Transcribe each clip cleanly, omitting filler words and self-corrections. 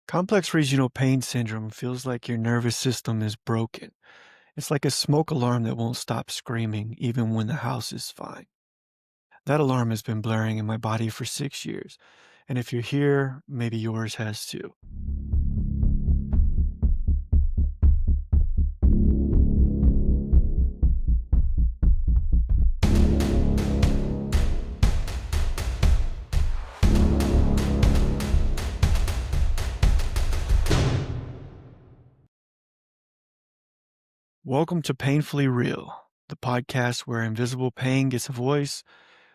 Complex regional pain syndrome feels like your nervous system is broken. It's like a smoke alarm that won't stop screaming even when the house is fine. That alarm has been blaring in my body for 6 years. And if you're here, maybe yours has too. Welcome to Painfully Real, the podcast where invisible pain gets a voice,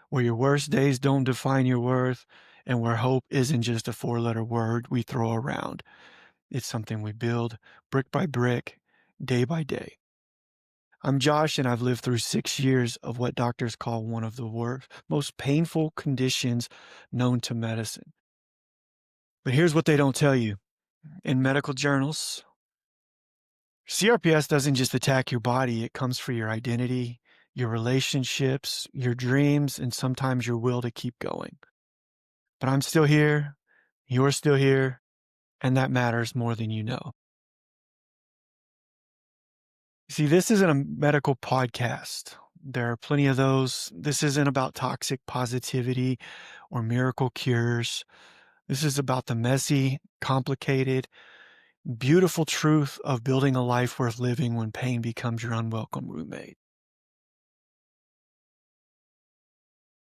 where your worst days don't define your worth, and where hope isn't just a four-letter word we throw around. It's something we build brick by brick, day by day. I'm Josh, and I've lived through 6 years of what doctors call one of the worst, most painful conditions known to medicine. But here's what they don't tell you. In medical journals, CRPS doesn't just attack your body, it comes for your identity, your relationships, your dreams, and sometimes your will to keep going. But I'm still here, you're still here, and that matters more than you know. See, this isn't a medical podcast. There are plenty of those. This isn't about toxic positivity or miracle cures. This is about the messy, complicated, beautiful truth of building a life worth living when pain becomes your unwelcome roommate.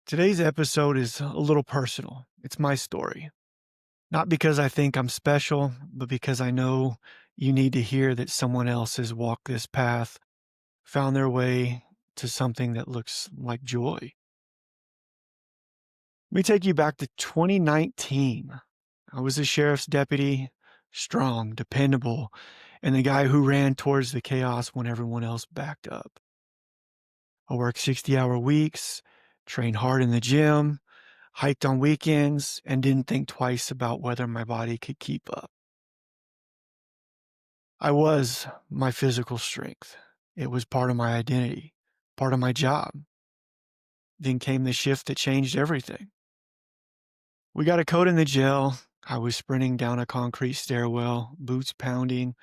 Today's episode is a little personal. It's my story. Not because I think I'm special, but because I know you need to hear that someone else has walked this path, found their way to something that looks like joy. Let me take you back to 2019. I was a sheriff's deputy, strong, dependable, and the guy who ran towards the chaos when everyone else backed up. I worked 60-hour weeks, trained hard in the gym, hiked on weekends, and didn't think twice about whether my body could keep up. I was my physical strength. It was part of my identity, part of my job. Then came the shift that changed everything. We got a code in the jail. I was sprinting down a concrete stairwell, boots pounding.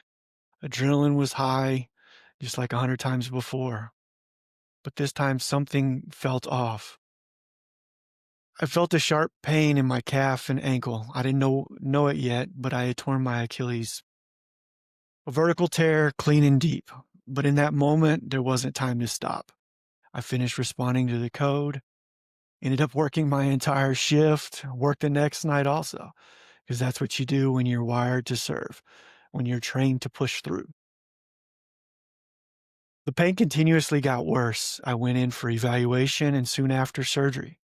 Adrenaline was high, just like 100 times before. But this time something felt off. I felt a sharp pain in my calf and ankle. I didn't know it yet, but I had torn my Achilles. A vertical tear, clean and deep. But in that moment, there wasn't time to stop. I finished responding to the code, ended up working my entire shift, worked the next night also, because that's what you do when you're wired to serve, when you're trained to push through. The pain continuously got worse. I went in for evaluation and soon after surgery.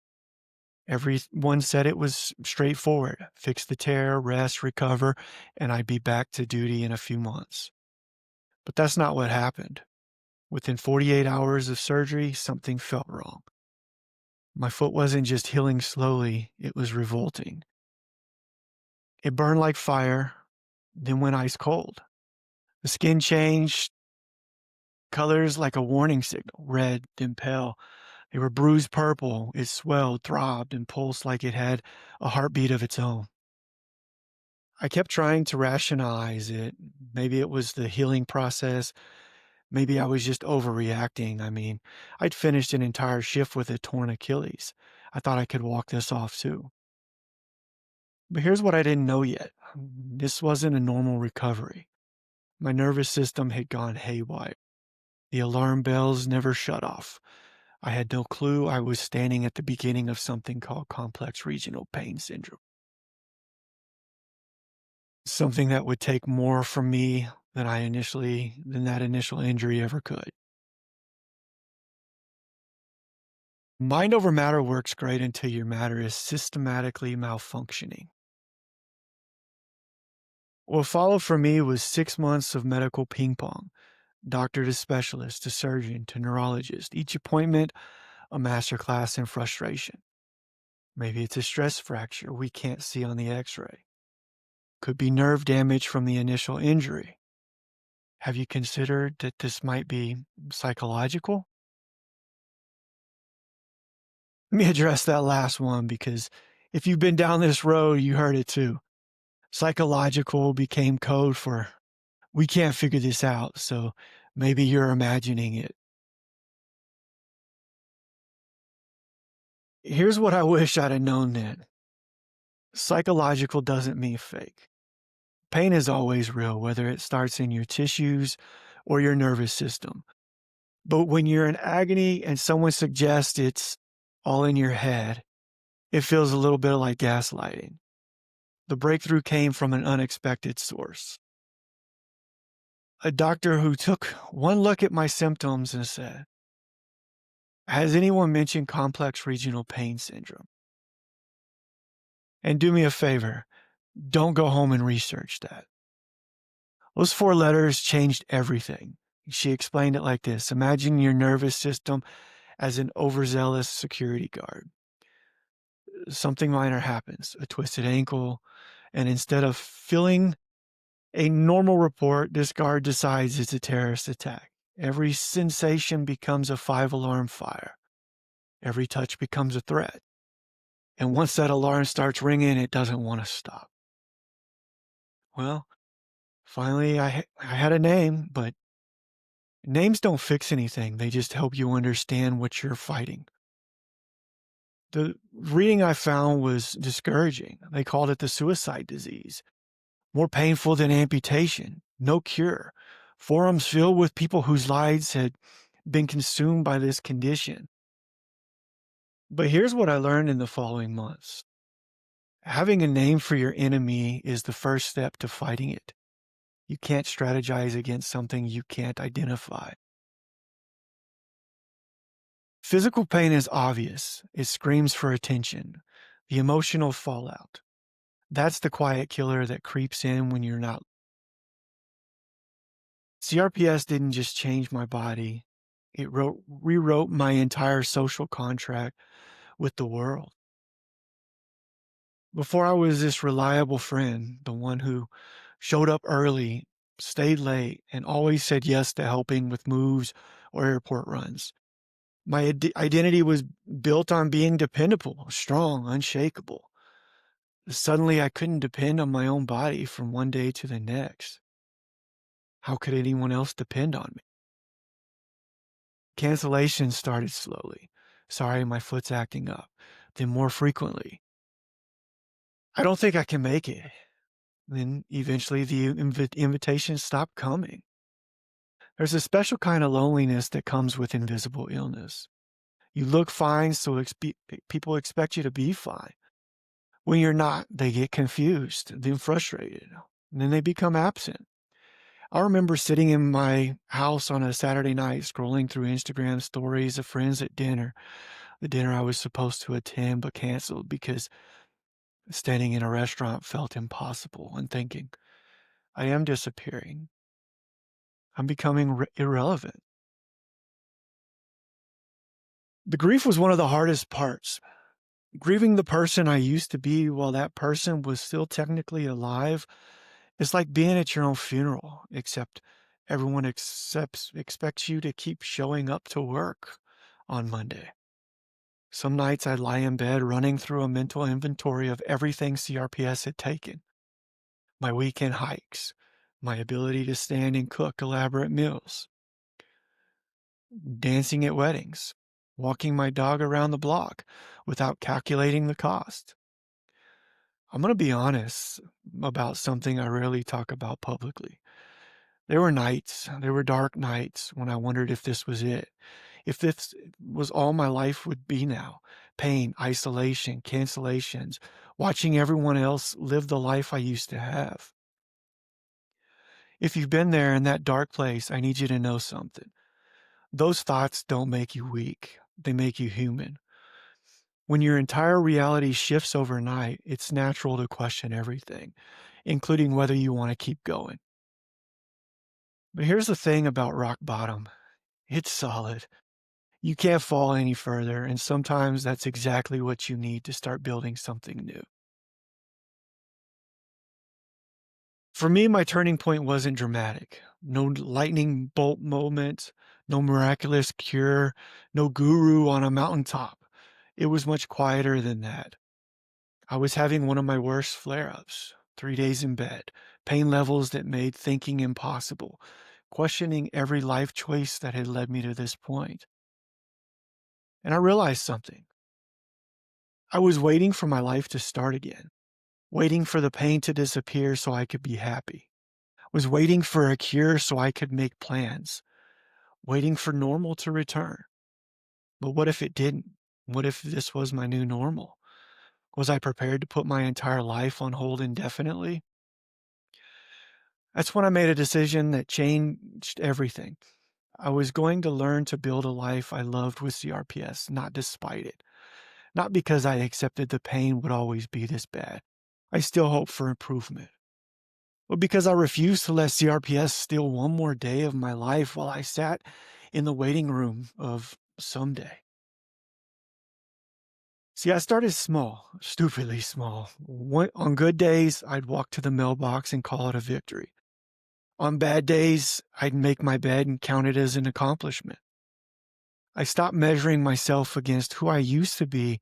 Everyone said it was straightforward. Fix the tear, rest, recover, and I'd be back to duty in a few months. But that's not what happened. Within 48 hours of surgery, something felt wrong. My foot wasn't just healing slowly, it was revolting. It burned like fire, then went ice cold. The skin changed colors like a warning signal, red, then pale. They were bruised purple. It swelled, throbbed, and pulsed like it had a heartbeat of its own. I kept trying to rationalize it. Maybe it was the healing process. Maybe I was just overreacting. I'd finished an entire shift with a torn Achilles. I thought I could walk this off too. But here's what I didn't know yet. This wasn't a normal recovery. My nervous system had gone haywire. The alarm bells never shut off. I had no clue I was standing at the beginning of something called complex regional pain syndrome. Something that would take more from me than that initial injury ever could. Mind over matter works great until your matter is systematically malfunctioning. What followed for me was 6 months of medical ping pong, doctor to specialist to surgeon to neurologist, each appointment a masterclass in frustration. Maybe it's a stress fracture we can't see on the x-ray. Could be nerve damage from the initial injury. Have you considered that this might be psychological? Let me address that last one because if you've been down this road, you heard it too. Psychological became code for, we can't figure this out, so maybe you're imagining it. Here's what I wish I'd have known then. Psychological doesn't mean fake. Pain is always real, whether it starts in your tissues or your nervous system. But when you're in agony and someone suggests it's all in your head, it feels a little bit like gaslighting. The breakthrough came from an unexpected source. A doctor who took one look at my symptoms and said, "Has anyone mentioned complex regional pain syndrome? And do me a favor, don't go home and research that." Those four letters changed everything. She explained it like this: imagine your nervous system as an overzealous security guard. Something minor happens, a twisted ankle, and instead of filling a normal report, this guard decides it's a terrorist attack. Every sensation becomes a 5-alarm fire. Every touch becomes a threat. And once that alarm starts ringing, it doesn't want to stop. Well, finally, I had a name, but names don't fix anything. They just help you understand what you're fighting. The reading I found was discouraging. They called it the suicide disease. More painful than amputation, no cure. Forums filled with people whose lives had been consumed by this condition. But here's what I learned in the following months. Having a name for your enemy is the first step to fighting it. You can't strategize against something you can't identify. Physical pain is obvious. It screams for attention. The emotional fallout. That's the quiet killer that creeps in when you're not. CRPS didn't just change my body. It rewrote my entire social contract with the world. Before I was this reliable friend, the one who showed up early, stayed late, and always said yes to helping with moves or airport runs. My identity was built on being dependable, strong, unshakable. Suddenly, I couldn't depend on my own body from one day to the next. How could anyone else depend on me? Cancellations started slowly. "Sorry, my foot's acting up." Then more frequently, "I don't think I can make it." Then eventually the invitations stopped coming. There's a special kind of loneliness that comes with invisible illness. You look fine, so people expect you to be fine. When you're not, they get confused, then frustrated, and then they become absent. I remember sitting in my house on a Saturday night scrolling through Instagram stories of friends at dinner, the dinner I was supposed to attend but canceled because standing in a restaurant felt impossible, and thinking, I am disappearing. I'm becoming irrelevant. The grief was one of the hardest parts. Grieving the person I used to be while that person was still technically alive is like being at your own funeral, except everyone expects you to keep showing up to work on Monday. Some nights I'd lie in bed running through a mental inventory of everything CRPS had taken. My weekend hikes, my ability to stand and cook elaborate meals, dancing at weddings, walking my dog around the block without calculating the cost. I'm going to be honest about something I rarely talk about publicly. There were dark nights when I wondered if this was it, if this was all my life would be now. Pain, isolation, cancellations, watching everyone else live the life I used to have. If you've been there in that dark place, I need you to know something. Those thoughts don't make you weak. They make you human. When your entire reality shifts overnight, it's natural to question everything, including whether you want to keep going. But here's the thing about rock bottom. It's solid. You can't fall any further, and sometimes that's exactly what you need to start building something new. For me, my turning point wasn't dramatic. No lightning bolt moment, no miraculous cure, no guru on a mountaintop. It was much quieter than that. I was having one of my worst flare-ups. 3 days in bed, pain levels that made thinking impossible, questioning every life choice that had led me to this point. And I realized something. I was waiting for my life to start again, waiting for the pain to disappear so I could be happy. Was waiting for a cure so I could make plans, waiting for normal to return. But what if it didn't? What if this was my new normal? Was I prepared to put my entire life on hold indefinitely? That's when I made a decision that changed everything. I was going to learn to build a life I loved with CRPS, not despite it. Not because I accepted the pain would always be this bad. I still hope for improvement. But because I refused to let CRPS steal one more day of my life while I sat in the waiting room of someday. See, I started small, stupidly small. On good days, I'd walk to the mailbox and call it a victory. On bad days, I'd make my bed and count it as an accomplishment. I stopped measuring myself against who I used to be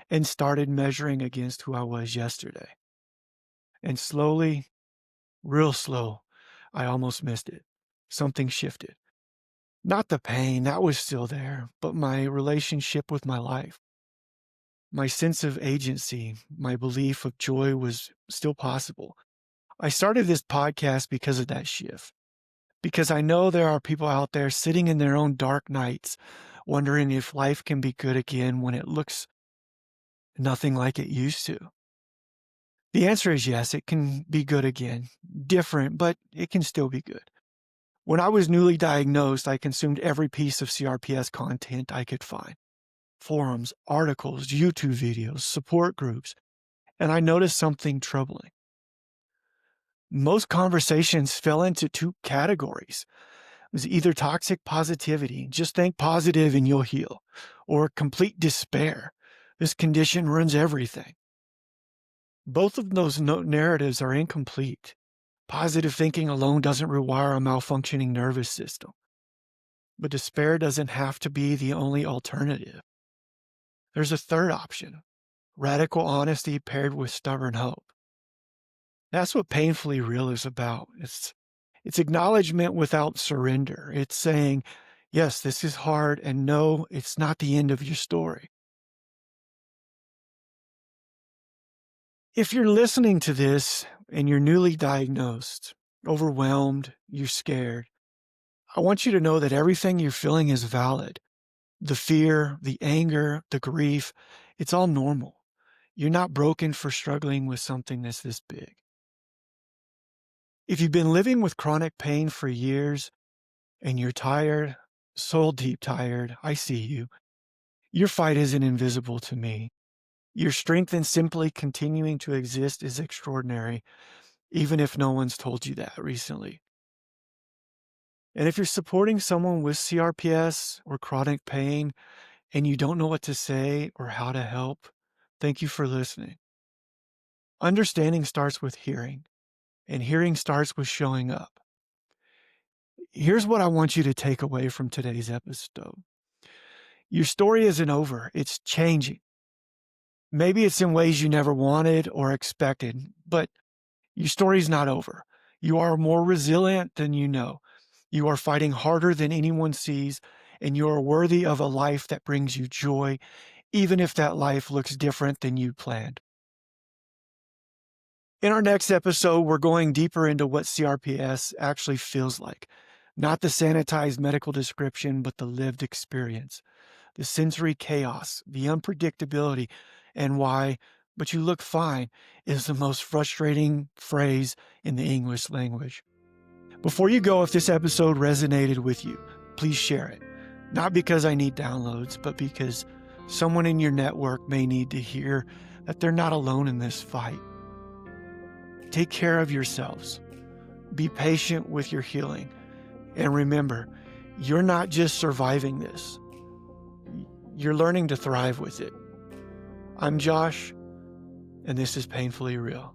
and started measuring against who I was yesterday. And slowly, real slow, I almost missed it. Something shifted. Not the pain, that was still there, but my relationship with my life. My sense of agency, my belief of joy was still possible. I started this podcast because of that shift, because I know there are people out there sitting in their own dark nights, wondering if life can be good again when it looks nothing like it used to. The answer is yes, it can be good again. Different, but it can still be good. When I was newly diagnosed, I consumed every piece of CRPS content I could find. Forums, articles, YouTube videos, support groups, and I noticed something troubling. Most conversations fell into two categories. It was either toxic positivity, just think positive and you'll heal, or complete despair. This condition ruins everything. Both of those narratives are incomplete. Positive thinking alone doesn't require a malfunctioning nervous system. But despair doesn't have to be the only alternative. There's a third option, radical honesty paired with stubborn hope. That's what painfully real is about. It's acknowledgement without surrender. It's saying, yes, this is hard, and no, it's not the end of your story. If you're listening to this and you're newly diagnosed, overwhelmed, you're scared, I want you to know that everything you're feeling is valid. The fear, the anger, the grief, it's all normal. You're not broken for struggling with something that's this big. If you've been living with chronic pain for years and you're tired, soul deep tired, I see you. Your fight isn't invisible to me. Your strength in simply continuing to exist is extraordinary, even if no one's told you that recently. And if you're supporting someone with CRPS or chronic pain and you don't know what to say or how to help, thank you for listening. Understanding starts with hearing, and hearing starts with showing up. Here's what I want you to take away from today's episode. Your story isn't over, it's changing. Maybe it's in ways you never wanted or expected, but your story's not over. You are more resilient than you know. You are fighting harder than anyone sees, and you are worthy of a life that brings you joy, even if that life looks different than you planned. In our next episode, we're going deeper into what CRPS actually feels like. Not the sanitized medical description, but the lived experience. The sensory chaos, the unpredictability, and why, but you look fine, is the most frustrating phrase in the English language. Before you go, if this episode resonated with you, please share it. Not because I need downloads, but because someone in your network may need to hear that they're not alone in this fight. Take care of yourselves. Be patient with your healing. And remember, you're not just surviving this. You're learning to thrive with it. I'm Josh, and this is Painfully Real.